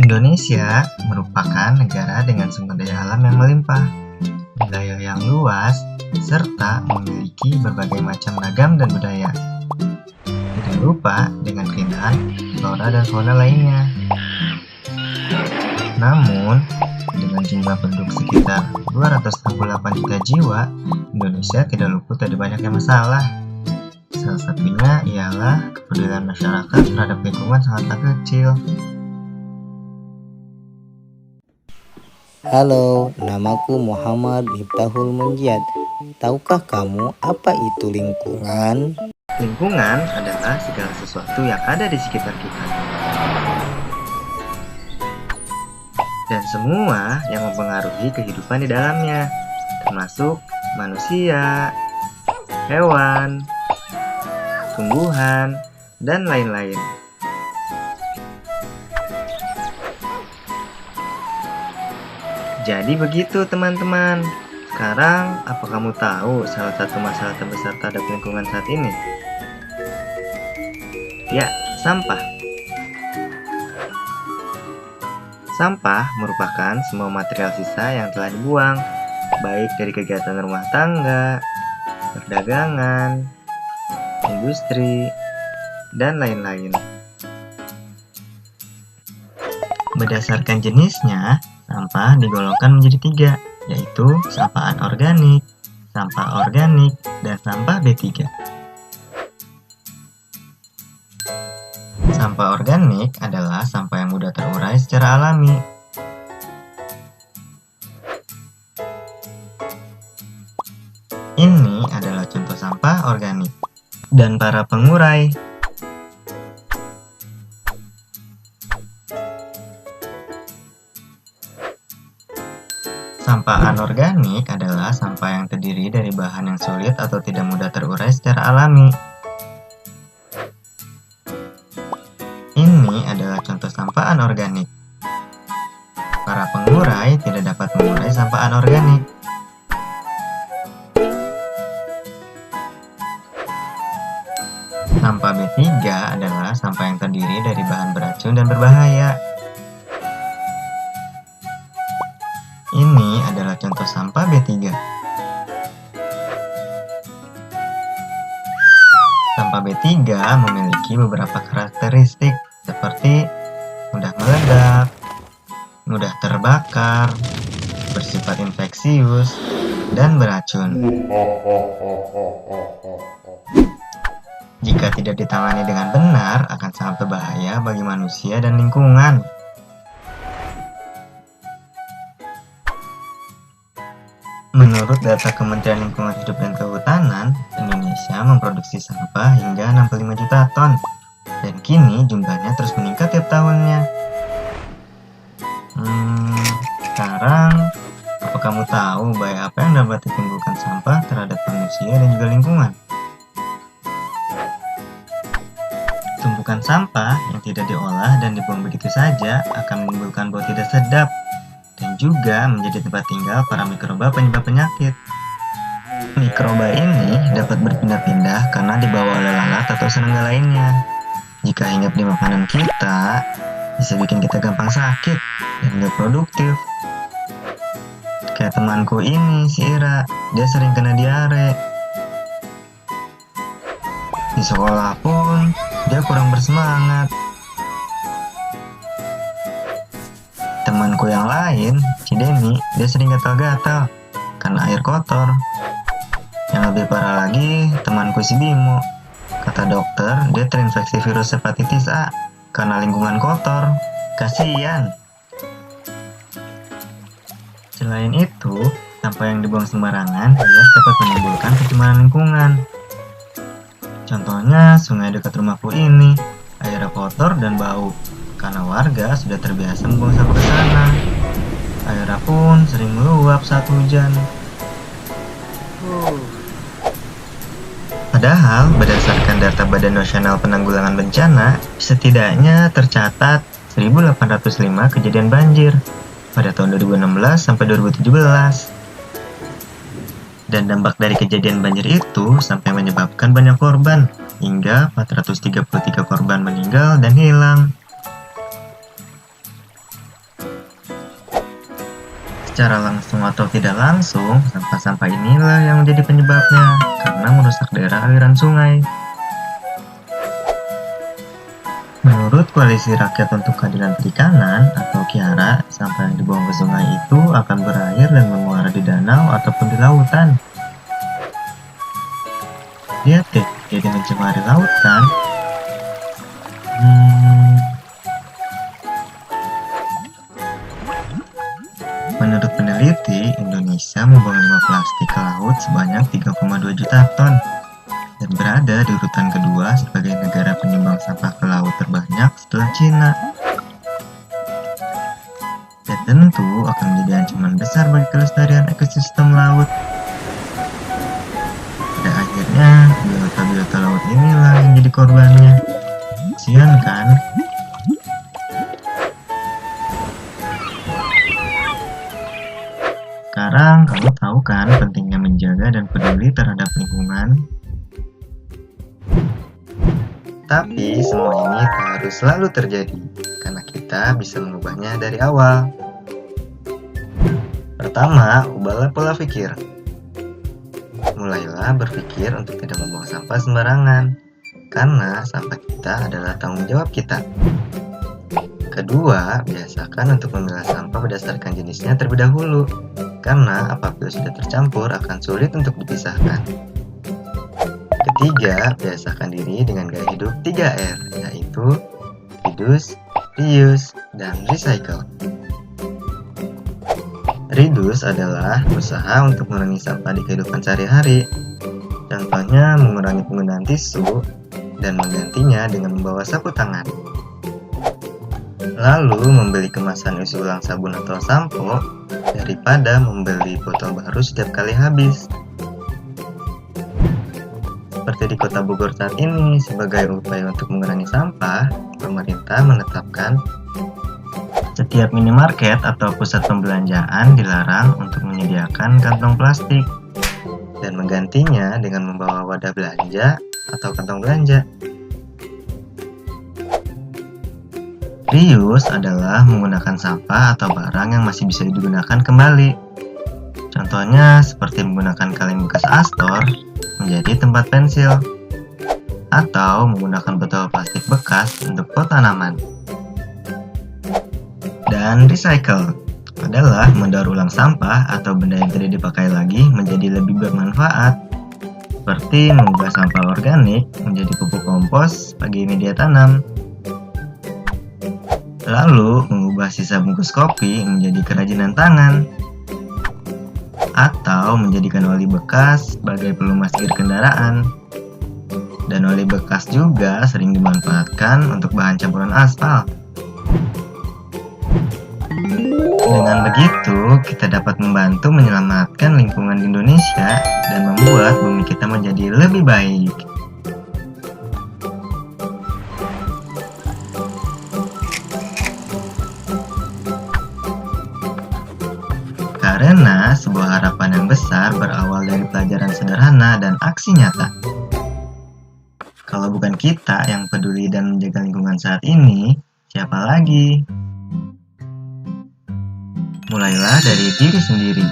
Indonesia merupakan negara dengan sumber daya alam yang melimpah, wilayah yang luas, serta memiliki berbagai macam ragam dan budaya. Tidak lupa dengan keindahan flora dan fauna lainnya. Namun, dengan jumlah penduduk sekitar 268 juta jiwa, Indonesia tidak luput dari banyaknya masalah. Salah satunya ialah kepedulian masyarakat terhadap lingkungan sangatlah kecil. Halo, namaku Muhammad Miftahul Munjiat. Tahukah kamu apa itu lingkungan? Lingkungan adalah segala sesuatu yang ada di sekitar kita. Dan semua yang mempengaruhi kehidupan di dalamnya, termasuk manusia, hewan, tumbuhan, dan lain-lain. Jadi begitu teman-teman. Sekarang, apa kamu tahu salah satu masalah terbesar terhadap lingkungan saat ini? Ya, sampah. Sampah merupakan semua material sisa yang telah dibuang, baik dari kegiatan rumah tangga, perdagangan, industri, dan lain-lain. Berdasarkan jenisnya, sampah digolongkan menjadi 3, yaitu sampah anorganik, sampah organik, dan sampah B3. Sampah organik adalah sampah yang mudah terurai secara alami. Ini adalah contoh sampah organik. Dan para pengurai. Sampah anorganik adalah sampah yang terdiri dari bahan yang sulit atau tidak mudah terurai secara alami. Ini adalah contoh sampah anorganik. Para pengurai tidak dapat mengurai sampah anorganik. Sampah B3 adalah sampah yang terdiri dari bahan beracun dan berbahaya. Ini adalah contoh sampah B3. Sampah B3 memiliki beberapa karakteristik seperti mudah meledak, mudah terbakar, bersifat infeksius, dan beracun. Jika tidak ditangani dengan benar, akan sangat berbahaya bagi manusia dan lingkungan. Menurut data Kementerian Lingkungan Hidup dan Kehutanan, Indonesia memproduksi sampah hingga 65 juta ton, dan kini jumlahnya terus meningkat tiap tahunnya. Sekarang, apa kamu tahu bahaya apa yang dapat ditimbulkan sampah terhadap manusia dan juga lingkungan? Tumpukan sampah yang tidak diolah dan dibuang begitu saja akan menimbulkan bau tidak sedap, dan juga menjadi tempat tinggal para mikroba penyebab penyakit. Mikroba ini dapat berpindah-pindah karena dibawa oleh lalat atau serangga lainnya. Jika hinggap di makanan kita, bisa bikin kita gampang sakit dan gak produktif. Kayak temanku ini, si Ira, dia sering kena diare. Di sekolah pun, dia kurang bersemangat. Temanku yang lain, si Denny, dia sering gatal-gatal karena air kotor. Yang lebih parah lagi, temanku si Bimo. Kata dokter, dia terinfeksi virus hepatitis A karena lingkungan kotor. Kasian. Selain itu, sampah yang dibuang sembarangan jelas dapat menimbulkan pencemaran lingkungan. Contohnya, sungai dekat rumahku ini, airnya kotor dan bau. Karena warga sudah terbiasa membuang sampah ke sana. Airnya pun sering meluap saat hujan. Padahal, berdasarkan data Badan Nasional Penanggulangan Bencana, setidaknya tercatat 1.805 kejadian banjir pada tahun 2016 sampai 2017. Dan dampak dari kejadian banjir itu sampai menyebabkan banyak korban, hingga 433 korban meninggal dan hilang. Secara langsung atau tidak langsung, sampah-sampah inilah yang menjadi penyebabnya karena merusak daerah aliran sungai. Menurut Koalisi Rakyat untuk Keadilan Perikanan atau KIARA, sampah yang dibuang ke sungai itu akan berair dan menguara di danau ataupun di lautan. Lihat deh, jadi mencemari laut kan? Menurut peneliti, Indonesia membuang limbah plastik ke laut sebanyak 3,2 juta ton dan berada di urutan kedua sebagai negara penyumbang sampah ke laut terbanyak setelah Cina. Dan tentu akan menjadi ancaman besar bagi kelestarian ekosistem laut. Pada akhirnya, biota-biota laut inilah yang jadi korbannya. Kasian kan? Sekarang kamu tahu kan pentingnya menjaga dan peduli terhadap lingkungan? Tapi semua ini tak harus selalu terjadi, karena kita bisa mengubahnya dari awal. Pertama, ubahlah pola pikir. Mulailah berpikir untuk tidak membuang sampah sembarangan, karena sampah kita adalah tanggung jawab kita. Kedua, biasakan untuk memilah sampah berdasarkan jenisnya terlebih dahulu, karena apabila sudah tercampur akan sulit untuk dipisahkan. Ketiga, biasakan diri dengan gaya hidup 3R, yaitu reduce, reuse, dan recycle. Reduce adalah usaha untuk mengurangi sampah di kehidupan sehari-hari. Contohnya mengurangi penggunaan tisu dan menggantinya dengan membawa sapu tangan. Lalu membeli kemasan isi ulang sabun atau sampo daripada membeli botol baru setiap kali habis. Seperti di Kota Bogor saat ini, sebagai upaya untuk mengurangi sampah, pemerintah menetapkan setiap minimarket atau pusat pembelanjaan dilarang untuk menyediakan kantong plastik dan menggantinya dengan membawa wadah belanja atau kantong belanja. Reuse adalah menggunakan sampah atau barang yang masih bisa digunakan kembali. Contohnya seperti menggunakan kaleng bekas Astor menjadi tempat pensil, atau menggunakan botol plastik bekas untuk pot tanaman. Dan recycle adalah mendaur ulang sampah atau benda yang tidak dipakai lagi menjadi lebih bermanfaat, seperti mengubah sampah organik menjadi pupuk kompos bagi media tanam. Lalu mengubah sisa bungkus kopi menjadi kerajinan tangan, atau menjadikan oli bekas sebagai pelumas gear kendaraan. Dan oli bekas juga sering dimanfaatkan untuk bahan campuran aspal. Dengan begitu, kita dapat membantu menyelamatkan lingkungan di Indonesia dan membuat bumi kita menjadi lebih baik. Karena sebuah harapan yang besar berawal dari pelajaran sederhana dan aksi nyata. Kalau bukan kita yang peduli dan menjaga lingkungan saat ini, siapa lagi? Mulailah dari diri sendiri.